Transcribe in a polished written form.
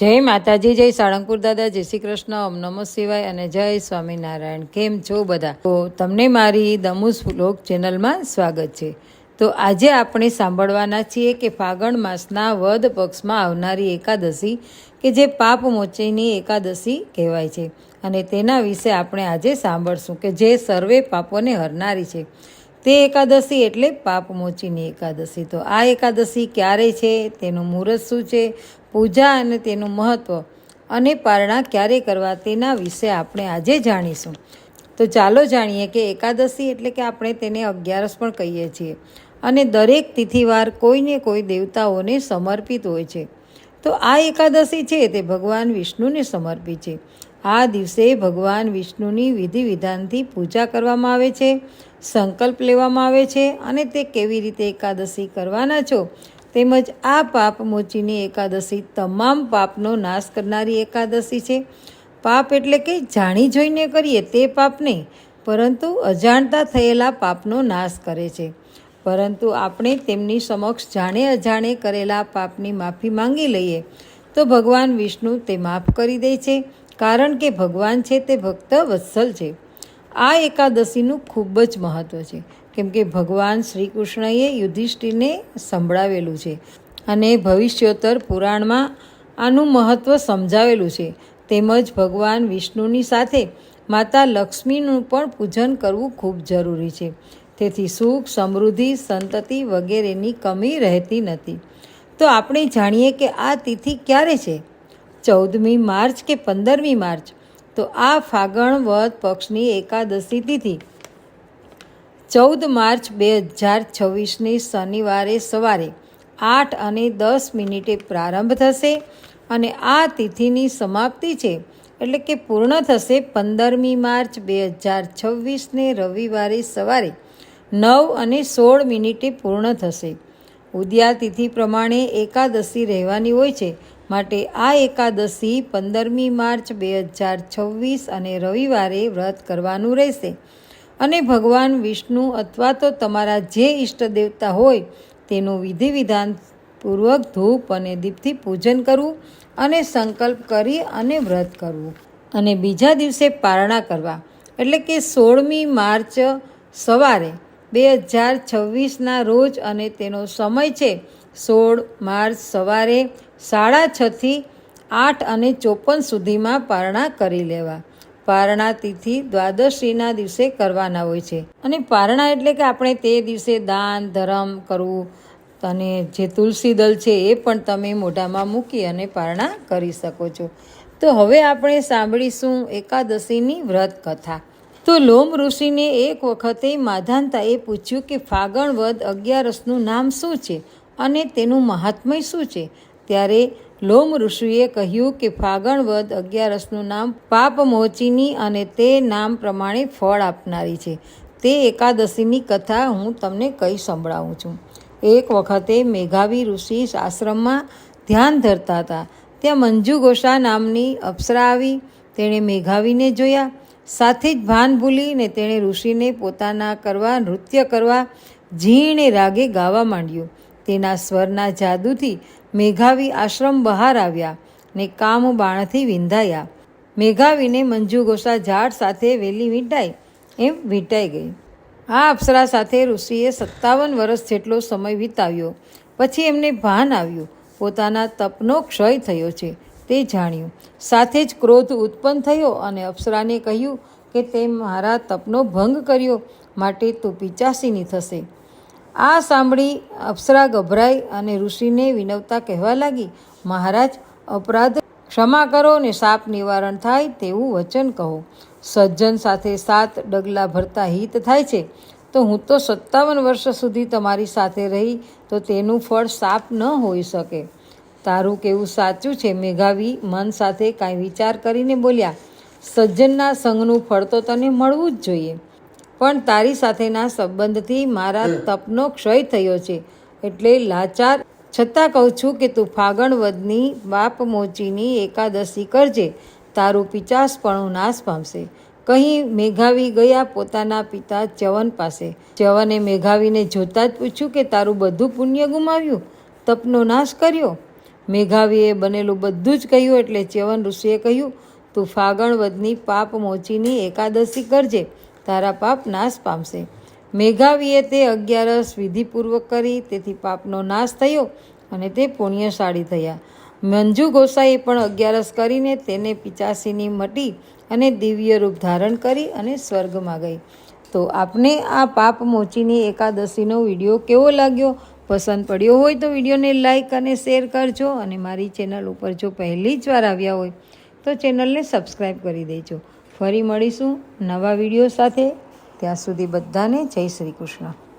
જય માતાજી, જય સાળંગપુર દાદા, જય શ્રી કૃષ્ણ, ઓમ નમો શિવાય અને જય સ્વામિનારાયણ. કેમ છો બધા? તો તમને મારી દમુસ વ્લોગ ચેનલમાં સ્વાગત છે. તો આજે આપણે સાંભળવાના છીએ કે ફાગણ માસના વદ પક્ષમાં આવનારી એકાદશી કે જે પાપ મોચીની એકાદશી કહેવાય છે અને તેના વિશે આપણે આજે સાંભળશું કે જે સર્વે પાપોને હરનારી છે. તે એકાદશી એટલે પાપમોચીની એકાદશી. તો આ એકાદશી ક્યારે છે, તેનું મુહૂર્ત શું છે, પૂજા અને તેનું મહત્ત્વ અને પારણા ક્યારે કરવા તેના વિશે આપણે આજે જાણીશું. તો ચાલો જાણીએ કે એકાદશી એટલે કે આપણે તેને 11 પણ કહીએ છીએ અને દરેક તિથિવાર કોઈને કોઈ દેવતાઓને સમર્પિત હોય છે. તો આ એકાદશી છે તે ભગવાન વિષ્ણુને સમર્પિત છે. આ દિવસે ભગવાન વિષ્ણુની વિધિ વિધાનથી પૂજા કરવામાં આવે છે, સંકલ્પ લેવામાં આવે છે અને તે કેવી રીતે એકાદશી કરવાના છો તેમજ આ પાપ મોચીની એકાદશી તમામ પાપનો નાશ કરનારી એકાદશી છે. પાપ એટલે કે જાણી જોઈને કરીએ તે પાપ નહીં, પરંતુ અજાણતા થયેલા પાપનો નાશ કરે છે. પરંતુ આપણે તેમની સમક્ષ જાણે અજાણે કરેલા પાપની માફી માંગી લઈએ તો ભગવાન વિષ્ણુ તે માફ કરી દે છે, કારણ કે ભગવાન છે તે ભક્ત વત્સલ છે. આ એકાદશીનું ખૂબ જ મહત્ત્વ છે, કેમ કે ભગવાન શ્રી કૃષ્ણએ યુધિષ્ઠિરને સંભળાવેલું છે અને ભવિષ્યોત્તર પુરાણમાં આનું મહત્ત્વ સમજાવેલું છે. તેમજ ભગવાન વિષ્ણુની સાથે માતા લક્ષ્મીનું પણ પૂજન કરવું ખૂબ જરૂરી છે. તેથી સુખ, સમૃદ્ધિ, સંતતિ વગેરેની કમી રહેતી નથી. તો આપણે જાણીએ કે આ તિથિ ક્યારે છે, 14મી માર્ચ કે 15મી માર્ચ. તો આ ફાગણ વદ પક્ષની એકાદશી તિથિ 14 માર્ચ 2026ની શનિવારે સવારે 8:10 પ્રારંભ થશે અને આ તિથિની સમાપ્તિ છે એટલે કે પૂર્ણ થશે 15મી માર્ચ 2026ને રવિવારે સવારે 9:16 પૂર્ણ થશે. ઉદયા તિથિ પ્રમાણે એકાદશી રહેવાની હોય છે, માટે આ એકાદશી 15મી માર્ચ 2026 અને રવિવારે વ્રત કરવાનું રહેશે અને ભગવાન વિષ્ણુ અથવા તો તમારા જે ઈષ્ટ દેવતા હોય તેનું વિધિ વિધાનપૂર્વક ધૂપ અને દીપથી પૂજન કરવું અને સંકલ્પ કરી અને વ્રત કરવું અને બીજા દિવસે પારણા કરવા એટલે કે 16મી માર્ચ સવારે 2026ના રોજ અને તેનો સમય છે 16 માર્ચ સવારે 6:30 થી 8:54 સુધીમાં પારણા કરી લેવા. પારણા તિથિ દ્વાદશીના દિવસે કરવાના હોય છે અને પારણા એટલે કે આપણે તે દિવસે દાન ધર્મ કરવું અને જે તુલસી દળ છે એ પણ તમે મોઢામાં મૂકી અને પારણા કરી શકો છો. તો હવે આપણે સાંભળીશું એકાદશીની વ્રત કથા. તો લોમ ઋષિને એક વખતે માધાનતાએ પૂછ્યું કે ફાગણ વદ 11નું નામ શું છે અને તેનું મહાત્મય શું છે. ત્યારે લોમ ઋષિએ કહ્યું કે ફાગણ વદ 11નું નામ પાપમોચીની અને તે નામ પ્રમાણે ફળ આપનારી છે. તે એકાદશીની કથા હું તમને કહી સંભળાવું છું. એક વખતે મેઘાવી ઋષિ આશ્રમમાં ધ્યાન ધરતા હતા. ત્યાં મંજુ ઘોષા નામની અપ્સરા આવી. તેણે મેઘાવીને જોયા. સાથે જ ભાન ભૂલીને તેણે ઋષિને પોતાના કરવા નૃત્ય કરવા ઝીણે રાગે ગાવા માંડ્યું. તેના સ્વરના જાદુથી મેઘાવી આશ્રમ બહાર આવ્યા ને કામ બાણથી વિંધાયા. મેઘાવીને મંજુ ઘોષા ઝાડ સાથે વેલી વીંટાય એમ વીંટાઈ ગઈ. આ અપ્સરા સાથે ઋષિએ 57 વર્ષ જેટલો સમય વિતાવ્યો. પછી એમને ભાન આવ્યું, પોતાના તપનો ક્ષય થયો છે તે જાણ્યું. સાથે જ ક્રોધ ઉત્પન્ન થયો અને અપ્સરાને કહ્યું કે તે મારા તપનો ભંગ કર્યો, માટે તું પિચાસીની થશે. આ સાંભળી અપ્સરા ગભરાઈ અને ઋષિને વિનવતા કહેવા લાગી, મહારાજ, અપરાધ ક્ષમા કરો ને શાપ નિવારણ થાય તેવું વચન કહો. સજ્જન સાથે 7 ડગલા ભરતા હિત થાય છે. તો હું તો 57 વર્ષ સુધી તમારી સાથે રહી તો તેનું ફળ શાપ ન હોઈ શકે. તારું કેવું સાચું છે. મેઘાવી મન સાથે કાંઈ વિચાર કરીને બોલ્યા, સજ્જનના સંગનું ફળ તો તને મળવું જ જોઈએ, પણ તારી સાથેના સંબંધથી મારા તપનો ક્ષય થયો છે, એટલે લાચાર છતાં કહું છું કે તું ફાગણ વદની પાપમોચીની એકાદશી કરજે, તારું પિચાસપણું નાશ પામશે. કહી મેઘાવી ગયા પોતાના પિતા ચ્યવન પાસે. ચ્યવને મેઘાવીને જોતાં જ પૂછ્યું કે તારું બધું પુણ્ય ગુમાવ્યું, તપનો નાશ કર્યો. મેઘાવીએ બનેલું બધું જ કહ્યું એટલે ચ્યવન ઋષિએ કહ્યું, તું ફાગણ વધની પાપ મોચીની એકાદશી કરજે, તારા પાપ નાશ પામશે. મેઘાવીએ તે 11 વિધિપૂર્વક કરી, તેથી પાપનો નાશ થયો અને તે પુણ્યશાળી થયા. મંજુ ગોસાઈએ પણ 11 કરીને તેને 85ની મટી અને દિવ્ય રૂપ ધારણ કરી અને સ્વર્ગમાં ગઈ. તો આપને આ પાપ મોચીની એકાદશીનો વિડીયો કેવો લાગ્યો? પસંદ પડ્યો હોય તો વિડીયોને લાઇક અને શેર કરજો, અને મારી ચેનલ ઉપર જો પહેલી જ વાર આવ્યા હોય તો ચેનલને સબસ્ક્રાઈબ કરી દેજો. ફરી મળીશું નવા વિડીયો સાથે. ત્યાં સુધી બધાને જય શ્રી કૃષ્ણ.